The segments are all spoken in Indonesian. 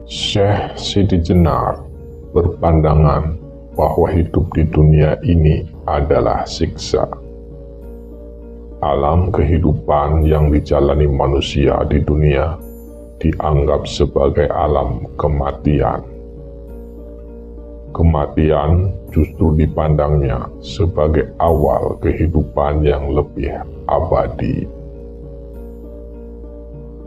Syekh Siti Jenar berpandangan bahwa hidup di dunia ini adalah siksa. Alam kehidupan yang dijalani manusia di dunia dianggap sebagai alam kematian. Kematian justru dipandangnya sebagai awal kehidupan yang lebih abadi.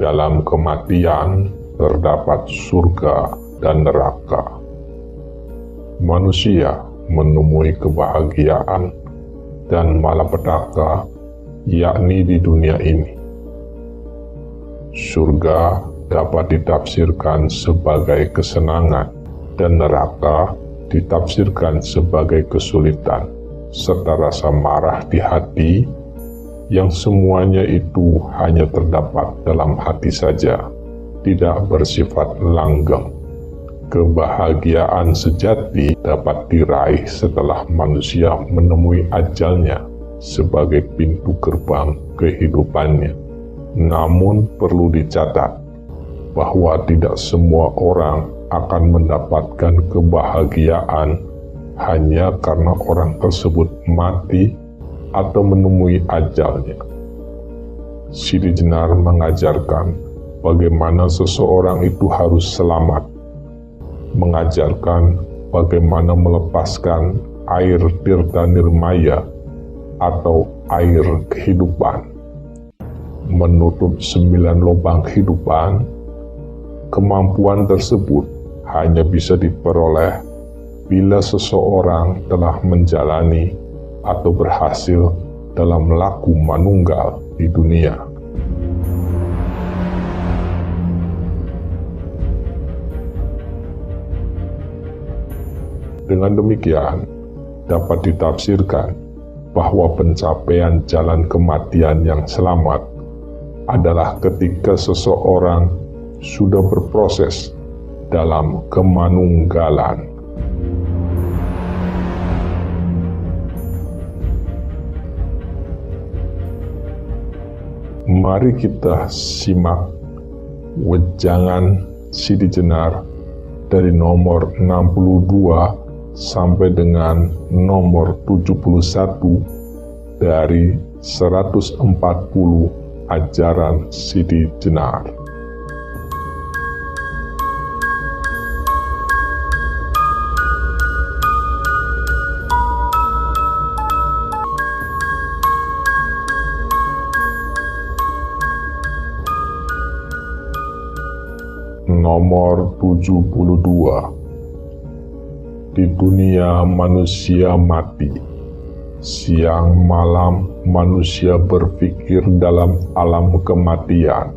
Dalam kematian terdapat surga dan neraka. Manusia menemui kebahagiaan dan malapetaka, yakni di dunia ini. Surga dapat ditafsirkan sebagai kesenangan dan neraka ditafsirkan sebagai kesulitan serta rasa marah di hati yang semuanya itu hanya terdapat dalam hati saja, tidak bersifat langgeng. Kebahagiaan sejati dapat diraih setelah manusia menemui ajalnya sebagai pintu gerbang kehidupannya. Namun perlu dicatat bahwa tidak semua orang akan mendapatkan kebahagiaan hanya karena orang tersebut mati atau menemui ajalnya. Siti Jenar mengajarkan bagaimana seseorang itu harus selamat, mengajarkan bagaimana melepaskan air tirta nirmaya atau air kehidupan, menutup 9 lubang kehidupan. Kemampuan tersebut hanya bisa diperoleh bila seseorang telah menjalani atau berhasil dalam laku manunggal di dunia. Dengan demikian, dapat ditafsirkan bahwa pencapaian jalan kematian yang selamat adalah ketika seseorang sudah berproses dalam kemanunggalan. Mari kita simak wejangan Siti Jenar dari nomor 62 sampai dengan nomor 71 dari 140 ajaran Siti Jenar. Nomor 72. Di dunia manusia mati, siang malam manusia berpikir dalam alam kematian,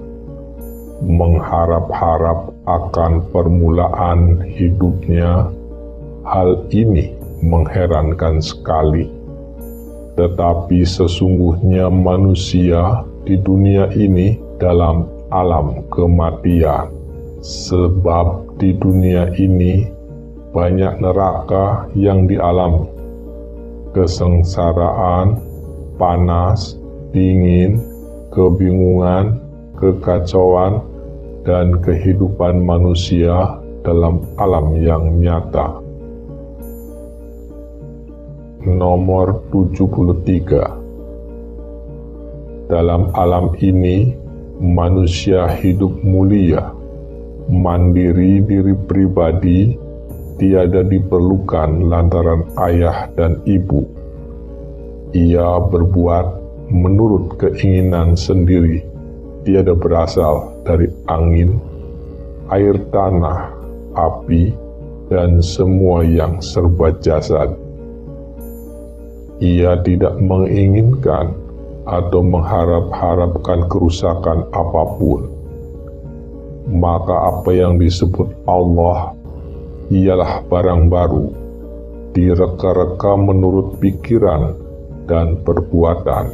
mengharap-harap akan permulaan hidupnya. Hal ini mengherankan sekali. Tetapi sesungguhnya manusia di dunia ini dalam alam kematian. Sebab di dunia ini banyak neraka yang dialami, kesengsaraan, panas, dingin, kebingungan, kekacauan, dan kehidupan manusia dalam alam yang nyata. Nomor 73. Dalam alam ini, manusia hidup mulia, mandiri diri pribadi, tiada diperlukan lantaran ayah dan ibu. Ia berbuat menurut keinginan sendiri, tiada berasal dari angin, air tanah, api, dan semua yang serba jasad. Ia tidak menginginkan atau mengharap-harapkan kerusakan apapun. Maka apa yang disebut Allah ialah barang baru, direka-reka menurut pikiran dan perbuatan.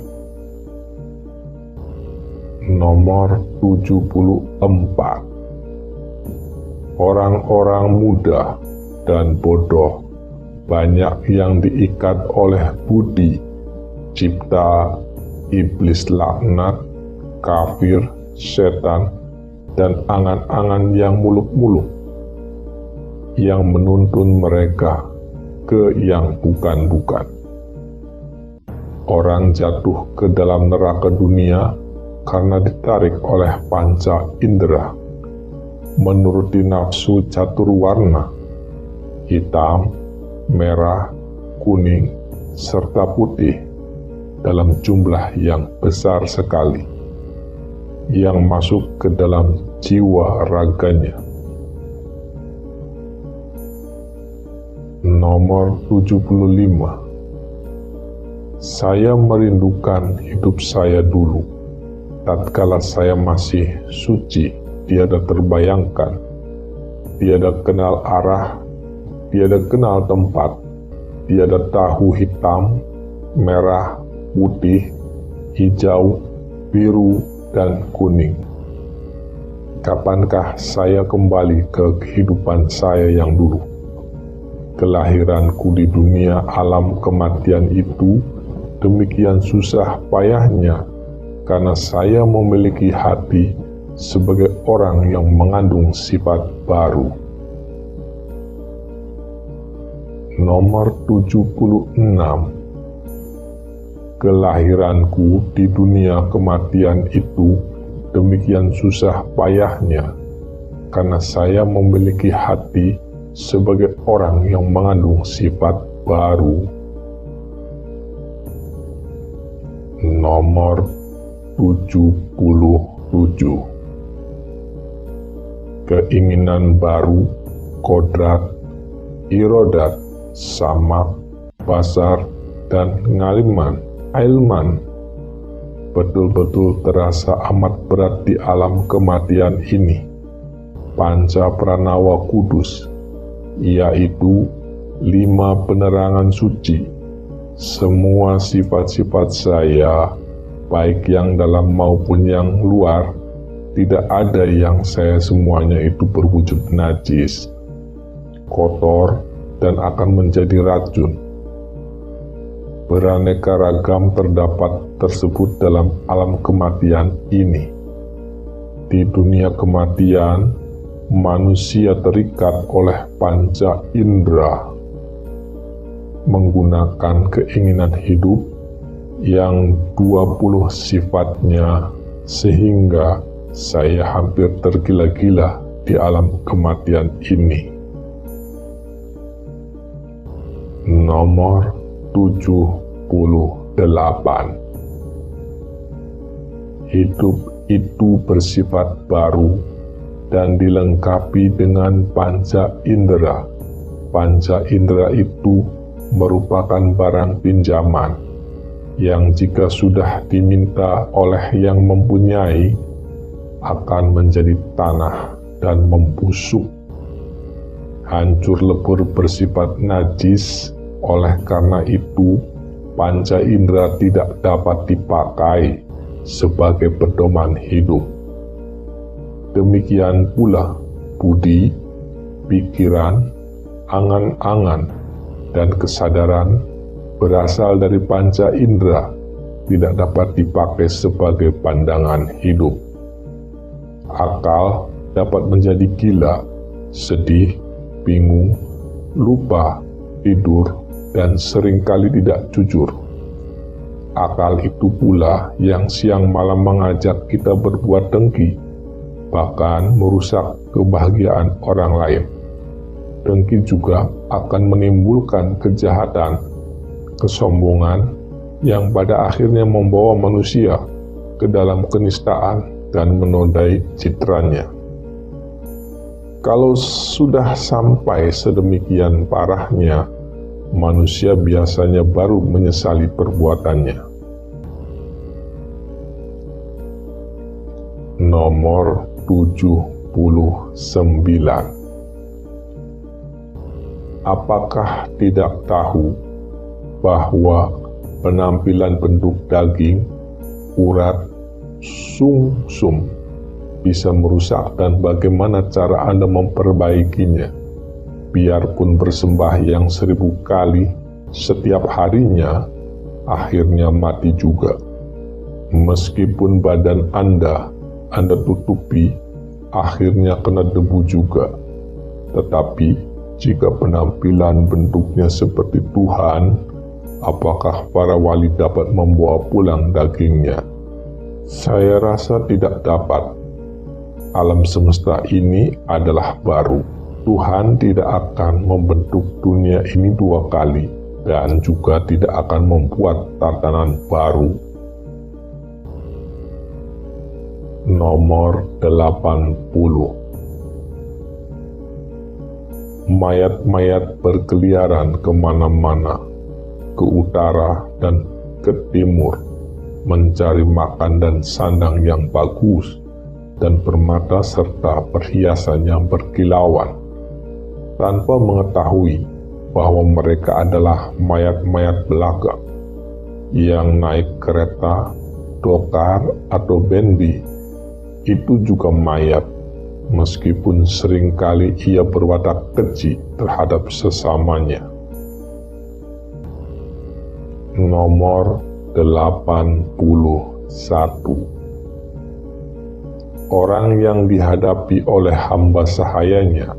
Nomor 74. Orang-orang muda dan bodoh banyak yang diikat oleh budi, cipta, iblis laknat, kafir, setan, dan angan-angan yang muluk-muluk yang menuntun mereka ke yang bukan-bukan. Orang jatuh ke dalam neraka dunia karena ditarik oleh panca indera, menuruti nafsu catur warna, hitam, merah, kuning, serta putih dalam jumlah yang besar sekali, yang masuk ke dalam jiwa raganya. Nomor 75. Saya merindukan hidup saya dulu, tatkala saya masih suci, tiada terbayangkan, tiada kenal arah, tiada kenal tempat, tiada tahu hitam, merah, putih, hijau, biru, dan kuning. Kapankah saya kembali ke kehidupan saya yang dulu? Kelahiranku di dunia alam kematian itu demikian susah payahnya, karena saya memiliki hati sebagai orang yang mengandung sifat baru. Nomor 76. Kelahiranku di dunia kematian itu demikian susah payahnya, karena saya memiliki hati sebagai orang yang mengandung sifat baru. Nomor 77. Keinginan baru, kodrat, irodat, samak, basar, dan ngaliman, ailman betul-betul terasa amat berat di alam kematian ini. Panca pranawa kudus, yaitu 5 penerangan suci. Semua sifat-sifat saya, baik yang dalam maupun yang luar, tidak ada yang saya semuanya itu berwujud najis, kotor, dan akan menjadi racun. Beraneka ragam terdapat tersebut dalam alam kematian ini. Di dunia kematian, manusia terikat oleh panca indera, menggunakan keinginan hidup yang 20 sifatnya, sehingga saya hampir tergila-gila di alam kematian ini. Nomor 78. Hidup itu bersifat baru dan dilengkapi dengan panca indera. Panca indera itu merupakan barang pinjaman yang jika sudah diminta oleh yang mempunyai akan menjadi tanah dan membusuk, hancur lebur, bersifat najis. Oleh karena itu, panca indera tidak dapat dipakai sebagai pedoman hidup. Demikian pula budi, pikiran, angan-angan, dan kesadaran berasal dari panca indera, tidak dapat dipakai sebagai pandangan hidup. Akal dapat menjadi gila, sedih, bingung, lupa, tidur, dan seringkali tidak jujur. Akal itu pula yang siang malam mengajak kita berbuat dengki, bahkan merusak kebahagiaan orang lain. Dengki juga akan menimbulkan kejahatan, kesombongan, yang pada akhirnya membawa manusia ke dalam kenistaan dan menodai citranya. Kalau sudah sampai sedemikian parahnya, manusia biasanya baru menyesali perbuatannya. Nomor 79. Apakah tidak tahu bahwa penampilan bentuk daging, urat, sumsum bisa merusak, dan bagaimana cara Anda memperbaikinya? Biarpun bersembahyang 1000 kali setiap harinya, akhirnya mati juga. Meskipun badan Anda tutupi, akhirnya kena debu juga. Tetapi Jika penampilan bentuknya seperti Tuhan, apakah para wali dapat membawa pulang dagingnya? Saya rasa tidak dapat. Alam semesta ini adalah baru. Tuhan tidak akan membentuk dunia ini dua kali dan juga tidak akan membuat tatanan baru. Nomor 80. Mayat-mayat berkeliaran kemana-mana, ke utara dan ke timur, mencari makan dan sandang yang bagus, dan permata serta perhiasan yang berkilauan, tanpa mengetahui bahwa mereka adalah mayat-mayat belaka yang naik kereta, dokar, atau bendi. Itu juga mayat, meskipun seringkali ia berwatak keji terhadap sesamanya. Nomor 81. Orang yang dihadapi oleh hamba sahayanya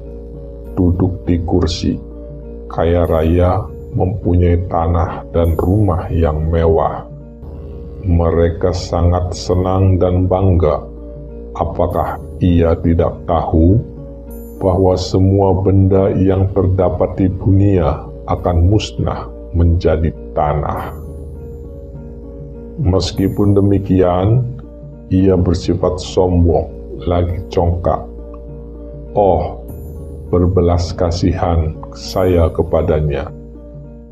duduk di kursi, kaya raya, mempunyai tanah dan rumah yang mewah. Mereka sangat senang dan bangga. Apakah ia tidak tahu bahwa semua benda yang terdapat di dunia akan musnah menjadi tanah? Meskipun demikian, ia bersifat sombong, lagi congkak. Oh, berbelas kasihan saya kepadanya.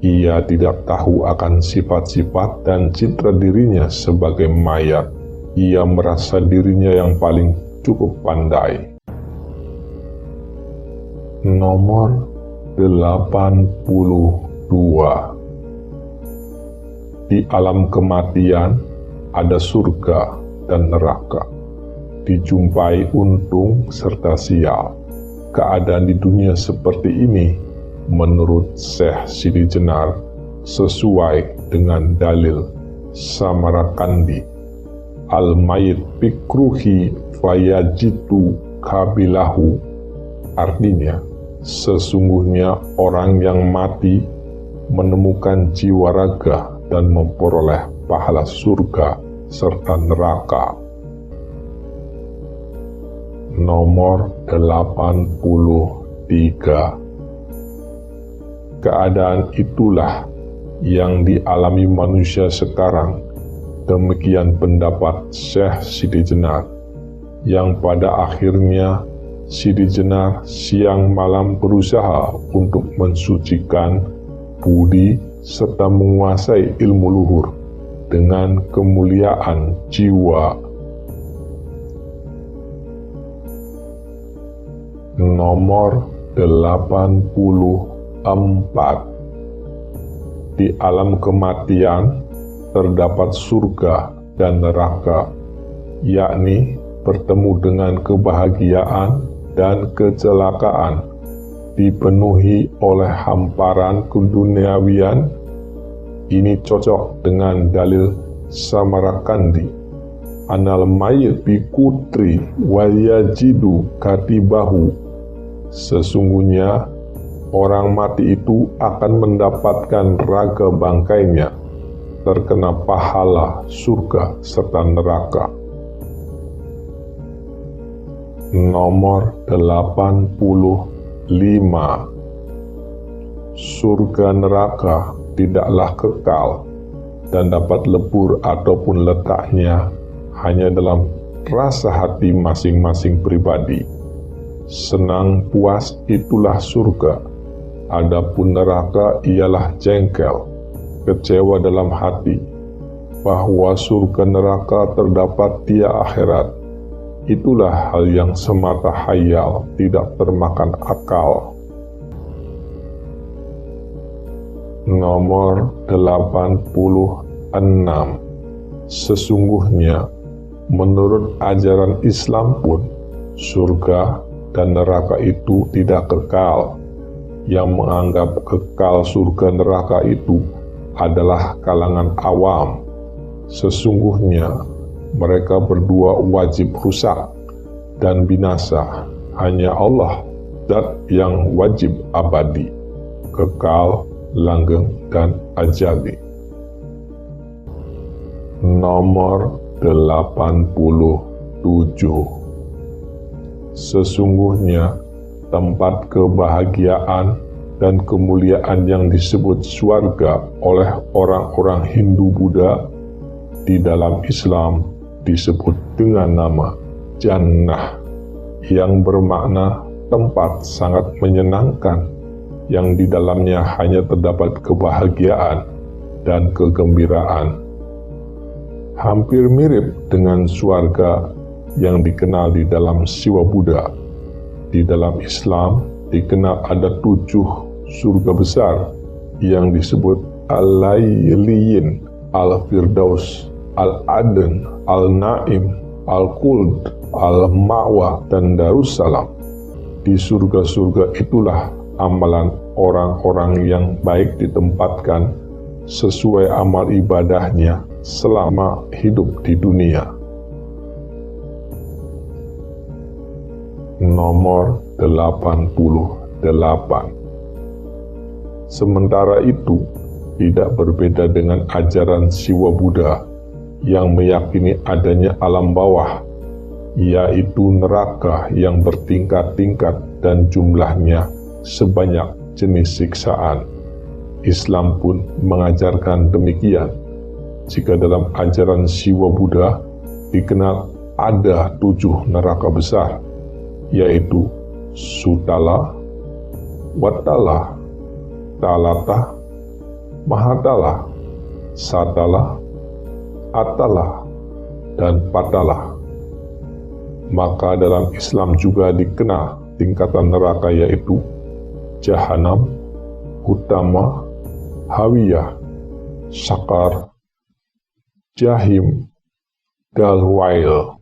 Ia tidak tahu akan sifat-sifat dan citra dirinya sebagai mayat. Ia merasa dirinya yang paling cukup pandai. Nomor 82. Di alam kematian ada surga dan neraka. Dijumpai untung serta sial. Keadaan di dunia seperti ini, menurut Syekh Sidi Jenar, sesuai dengan dalil Samarkandi. Al-mayit pikruhi fayajitu kabilahu. Artinya, sesungguhnya orang yang mati menemukan jiwa raga dan memperoleh pahala surga serta neraka. Nomor 83. Keadaan itulah yang dialami manusia sekarang. Demikian pendapat Syekh Sidi Jenar, yang pada akhirnya Sidi Jenar siang malam berusaha untuk mensucikan budi serta menguasai ilmu luhur dengan kemuliaan jiwa. Nomor 84. Di alam kematian terdapat surga dan neraka, yakni bertemu dengan kebahagiaan dan kecelakaan, dipenuhi oleh hamparan keduniawian. Ini cocok dengan dalil Samarkandi. Anal mayit bikutri wayajidu katibahu. Sesungguhnya orang mati itu akan mendapatkan raga bangkainya, terkena pahala surga serta neraka. Nomor 85. Surga neraka tidaklah kekal dan dapat lebur ataupun letaknya hanya dalam rasa hati masing-masing pribadi. Senang puas itulah surga, adapun neraka ialah jengkel, kecewa dalam hati bahwa surga neraka terdapat di akhirat. Itulah hal yang semata khayal, tidak termakan akal. Nomor 86. Sesungguhnya menurut ajaran Islam pun surga dan neraka itu tidak kekal. Yang menganggap kekal surga neraka itu adalah kalangan awam. Sesungguhnya mereka berdua wajib rusak dan binasa. Hanya Allah zat yang wajib abadi, kekal, langgeng, dan ajali. Nomor 87. Sesungguhnya tempat kebahagiaan dan kemuliaan yang disebut surga oleh orang-orang Hindu-Buddha di dalam Islam disebut dengan nama Jannah, yang bermakna tempat sangat menyenangkan, yang di dalamnya hanya terdapat kebahagiaan dan kegembiraan. Hampir mirip dengan surga yang dikenal di dalam Siwa Buddha. Di dalam Islam dikenal ada 7 surga besar yang disebut Al-Layliyin, Al-Firdaus, Al-Aden, Al-Naim, Al-Khuld, Al-Ma'wa, dan Darussalam. Di surga-surga itulah amalan orang-orang yang baik ditempatkan sesuai amal ibadahnya selama hidup di dunia. Nomor 88. Sementara itu, tidak berbeda dengan ajaran Siwa Buddha yang meyakini adanya alam bawah, yaitu neraka yang bertingkat-tingkat dan jumlahnya sebanyak jenis siksaan. Islam pun mengajarkan demikian. Jika dalam ajaran Siwa Buddha dikenal ada 7 neraka besar, yaitu Sutala, Watala, Talata, Mahatala, Satala, Atala, dan Patala. Maka dalam Islam juga dikenal tingkatan neraka, yaitu Jahanam, Utama, Hawiyah, Sakar, Jahim, Galwail.